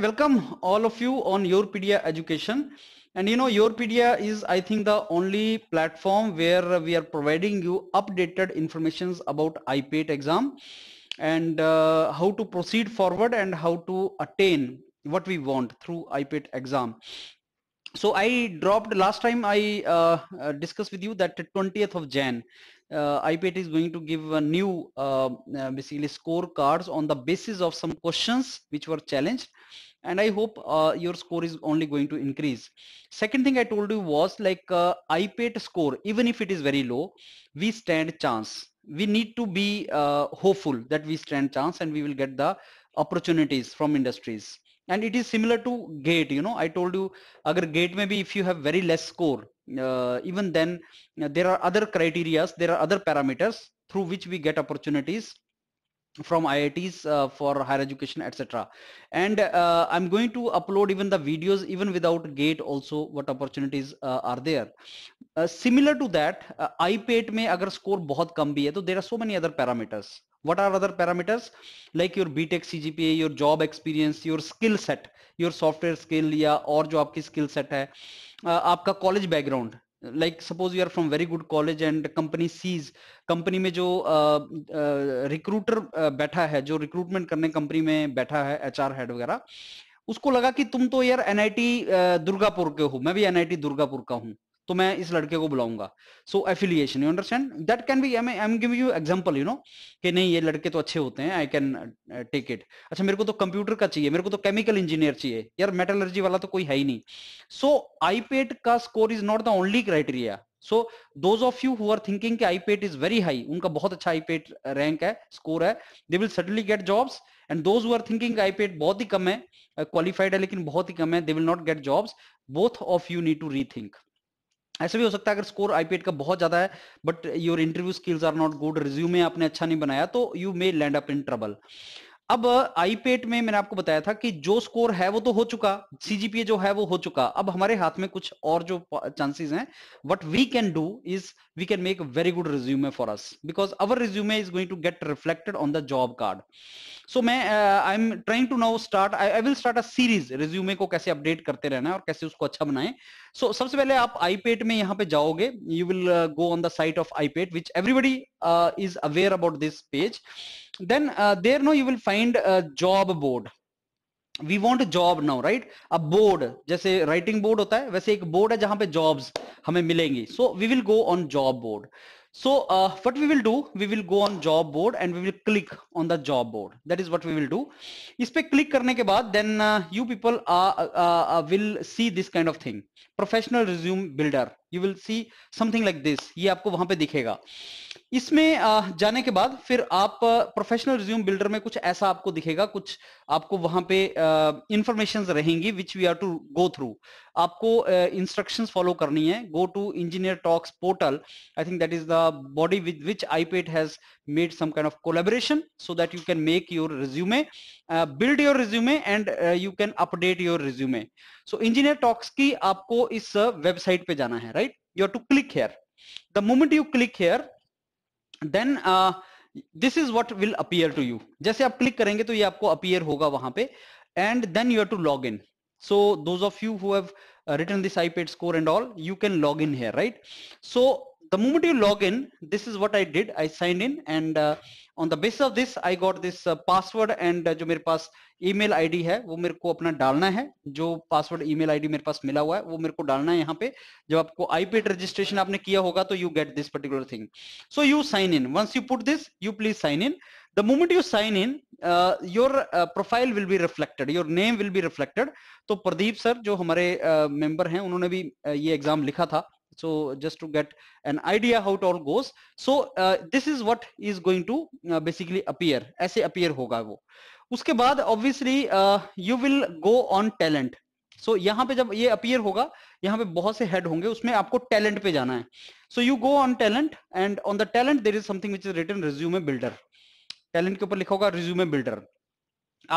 welcome all of you on Yourpedia Education. And you know, Yourpedia is, I think, the only platform where we are providing you updated informations about IPATE exam and how to proceed forward and how to attain what we want through IPATE exam. So I dropped last time I discussed with you that 20th of Jan, IPAT is going to give a new basically scorecards on the basis of some questions which were challenged, and I hope your score is only going to increase. Second thing I told you was like IPAT score, even if it is very low, we stand chance. We need to be hopeful that we stand chance and we will get the opportunities from industries. And it is similar to GATE. You know, I told you agar GATE maybe if you have very less score, even then there are other criterias, there are other parameters through which we get opportunities from IITs for higher education, etc. And I'm going to upload even the videos even without GATE also, what opportunities are there. Similar to that, IPAT में अगर score बहुत कम भी है तो there are so many other parameters. What are other parameters? Like your BTech CGPA, your job experience, your skill set, your software skill या और जो आपकी skill set है, आपका college background. Like suppose you are from very good college and company sees, company में जो recruiter बैठा है, जो रिक्रूटमेंट करने कंपनी में बैठा है, एचआर हेड वगैरह, उसको लगा कि तुम तो यार एनआईटी दुर्गापुर के हो, मैं भी एनआईटी दुर्गापुर का हूं, तो मैं इस लड़के को बुलाऊंगा. So affiliation, you understand, that can be, I am giving you example, you know, कि नहीं ये लड़के तो अच्छे होते हैं, आई कैन टेक इट. अच्छा मेरे को तो कंप्यूटर का चाहिए, मेरे को तो केमिकल इंजीनियर चाहिए, यार मेटलर्जी वाला तो कोई है ही नहीं. सो आईपेट का score is not the only criteria. So those of you who are thinking कि आईपेट इज वेरी हाई, उनका बहुत अच्छा आईपेट रैंक है, स्कोर है, they will certainly get jobs. And those who are thinking IPATE बहुत ही कम है, क्वालिफाइड है लेकिन बहुत ही कम है, they will not get jobs. Both of you need to rethink. ऐसा भी हो सकता है अगर स्कोर आईपीएट का बहुत ज्यादा है but your interview skills are not good, resume आपने अच्छा नहीं बनाया, तो you may land up in trouble. अब आईपेट में मैंने आपको बताया था कि जो स्कोर है वो तो हो चुका, सीजीपीए जो है वो हो चुका, अब हमारे हाथ में कुछ और जो चांसेस हैं, what we can do is we can make a very good resume for us, because our resume is going to get reflected on the job card. So मैं I am trying to now start, I will start a series, resume को कैसे update करते रहना है और कैसे उसको अच्छा बनाएं. सो सबसे पहले आप आईपेट में यहाँ पे जाओगे, you will go on the site of IPATE which everybody is aware about this page. Then there no you will find a job board. We want a job now, right? A board, जैसे writing board होता है वैसे एक board है जहां पे jobs हमें मिलेंगी. So we will go on job board. So what we will do, we will go on job board and we will click on the job board. That is what we will do. इस पे click करने के बाद then you people will see this kind of thing, professional resume builder. You will see something like this. ये आपको वहां पे दिखेगा. इसमें जाने के बाद फिर आप प्रोफेशनल रिज्यूम बिल्डर में कुछ ऐसा आपको दिखेगा, कुछ आपको वहां पे इंफॉर्मेशंस रहेंगी which we are to go through. आपको इंस्ट्रक्शंस फॉलो करनी है. Go to engineer talks portal, I think that is the body with which IPATE has made some kind of collaboration so that you can make your resume, build your resume and you can update your resume. So engineer talks की आपको इस website पे जाना है, right? You have to click here. The moment you click here then this is what will appear to you. जैसे आप click करेंगे तो ये आपको अपीयर होगा वहां पे, and then you have to log in. So those of you who have written this IPAT score and all, you can log in here, right? So the moment you log in, this is what I did. I signed in and on the basis of this I got this password and जो मेरे पास email ID है वो मेरे को अपना डालना है. जो पासवर्ड ईमेल आईडी मेरे पास मिला हुआ है वो मेरे को डालना है यहाँ पे. जब आपको आईपेट रजिस्ट्रेशन आपने किया होगा तो you get this particular thing. So you sign in. Once you put this, you please sign in. The moment you sign in, your profile will be reflected, your name will be reflected. तो Pradeep sir जो हमारे member हैं उन्होंने भी ये exam लिखा था. So just to get an idea how it all goes, so this is what is going to basically appear. ऐसे appear होगा वो. उसके बाद obviously you will go on talent. So यहाँ पे जब ये appear होगा, यहाँ पे बहुत से head होंगे, उसमें आपको talent पे जाना है. So you go on talent and on the talent there is something which is written resume builder. Talent के ऊपर लिखा होगा resume builder.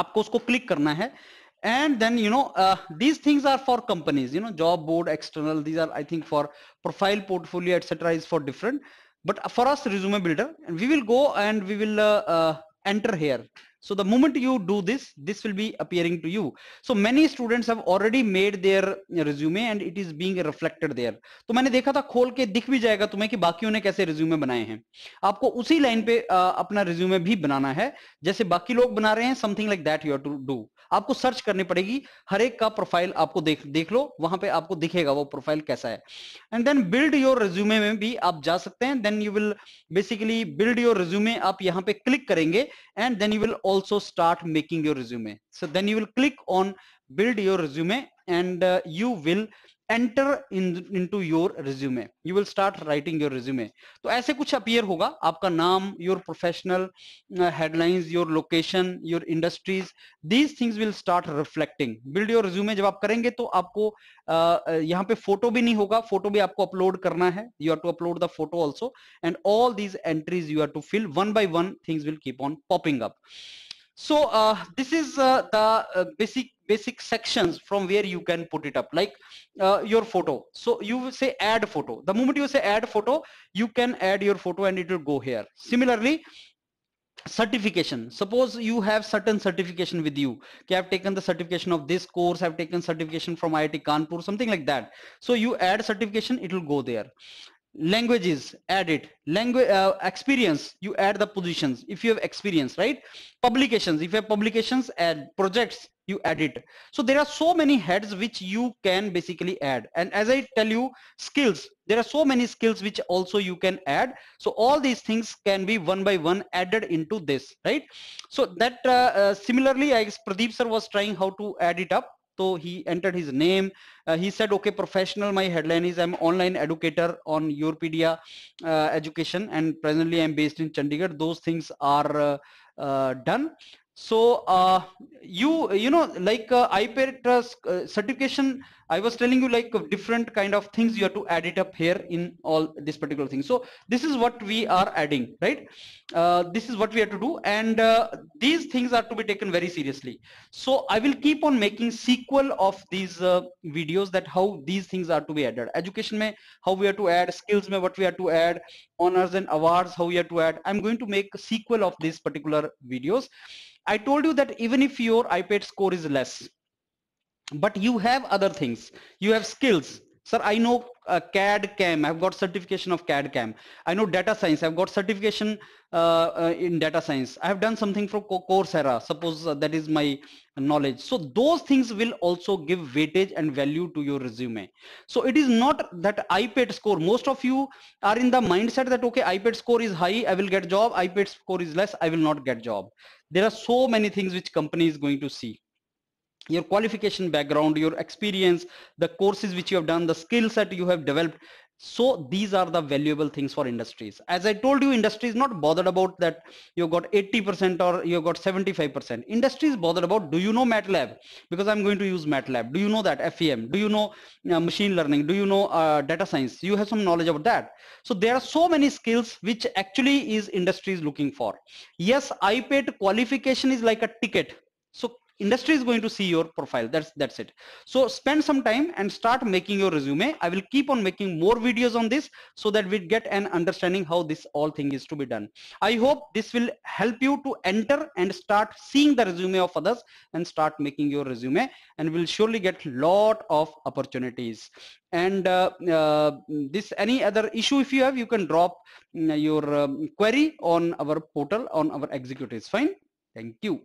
आपको उसको क्लिक करना है. And then you know these things are for companies, you know, job board, external, these are I think for profile, portfolio, etc. is for different, but for us resume builder, and we will go and we will enter here. So the moment you do this, this will be appearing to you. So many students have already made their resume and it is being reflected there. तो मैंने देखा था, खोल के दिख भी जाएगा तुम्हें कि बाकियों ने कैसे रिज्यूमे बनाए हैं. आपको उसी लाइन पे अपना रिज्यूमे भी बनाना है जैसे बाकी लोग बना रहे हैं. Something like that you have to do. आपको सर्च करनी पड़ेगी, हर एक का प्रोफाइल आपको देख लो, वहां पे आपको दिखेगा वो प्रोफाइल कैसा है. And then build your resume में भी आप जा सकते हैं. Then you will basically build your resume. आप यहाँ पे क्लिक करेंगे and then you will also start making your resume. So then you will click on build your resume and you will enter into your resume. You will start writing your resume. तो ऐसे कुछ appear होगा, आपका नाम, your professional headlines, your location, your industries, these things will start reflecting. Build your resume जब आप करेंगे तो आपको यहाँ पे फोटो भी नहीं होगा, फोटो भी आपको अपलोड करना है. You have to upload the photo also and all these entries you have to fill one by one. Things will keep on popping up. So this is the basic sections from where you can put it up, like your photo. So you will say add photo. The moment you say add photo, you can add your photo and it will go here. Similarly, certification. Suppose you have certain certification with you. Okay, I've taken the certification of this course, I've taken certification from IIT Kanpur, something like that. So you add certification, it will go there. Languages, add it. Language experience, you add the positions if you have experience, right? Publications, if you have publications, add. Projects, you add it. So there are so many heads which you can basically add. And as I tell you, skills, there are so many skills which also you can add. So all these things can be one by one added into this, right? So that similarly, I guess Pradeep sir was trying how to add it up. So he entered his name. He said, okay, professional, my headline is I'm online educator on Yourpedia education, and presently I'm based in Chandigarh. Those things are done. So you know, like IPAT certification, I was telling you, like different kind of things you have to add it up here in all this particular thing. So this is what we are adding, right? This is what we have to do, and these things are to be taken very seriously. So I will keep on making sequel of these videos, that how these things are to be added. Education mein how we have to add, skills mein what we have to add, honors and awards how we have to add. I'm going to make a sequel of these particular videos. I told you that even if your IPAT score is less, but you have other things, you have skills. Sir, I know CAD CAM, I've got certification of CAD CAM. I know data science, I've got certification in data science. I have done something for Coursera, suppose that is my knowledge. So those things will also give weightage and value to your resume. So it is not that IPAT score. Most of you are in the mindset that, okay, IPAT score is high, I will get job. IPAT score is less, I will not get job. There are so many things which company is going to see. Your qualification background, your experience, the courses which you have done, the skills that you have developed. So these are the valuable things for industries. As I told you, industry is not bothered about that you got 80% or you got 75%. Industry is bothered about, do you know MATLAB? Because I'm going to use MATLAB. Do you know that FEM? Do you know machine learning? Do you know data science? You have some knowledge about that. So there are so many skills which actually is industry is looking for. Yes, IPAT qualification is like a ticket. So industry is going to see your profile. That's it. So spend some time and start making your resume. I will keep on making more videos on this so that we get an understanding how this all thing is to be done. I hope this will help you to enter and start seeing the resume of others and start making your resume, and will surely get lot of opportunities. And this any other issue if you have, you can drop your query on our portal on our executives. Fine. Thank you.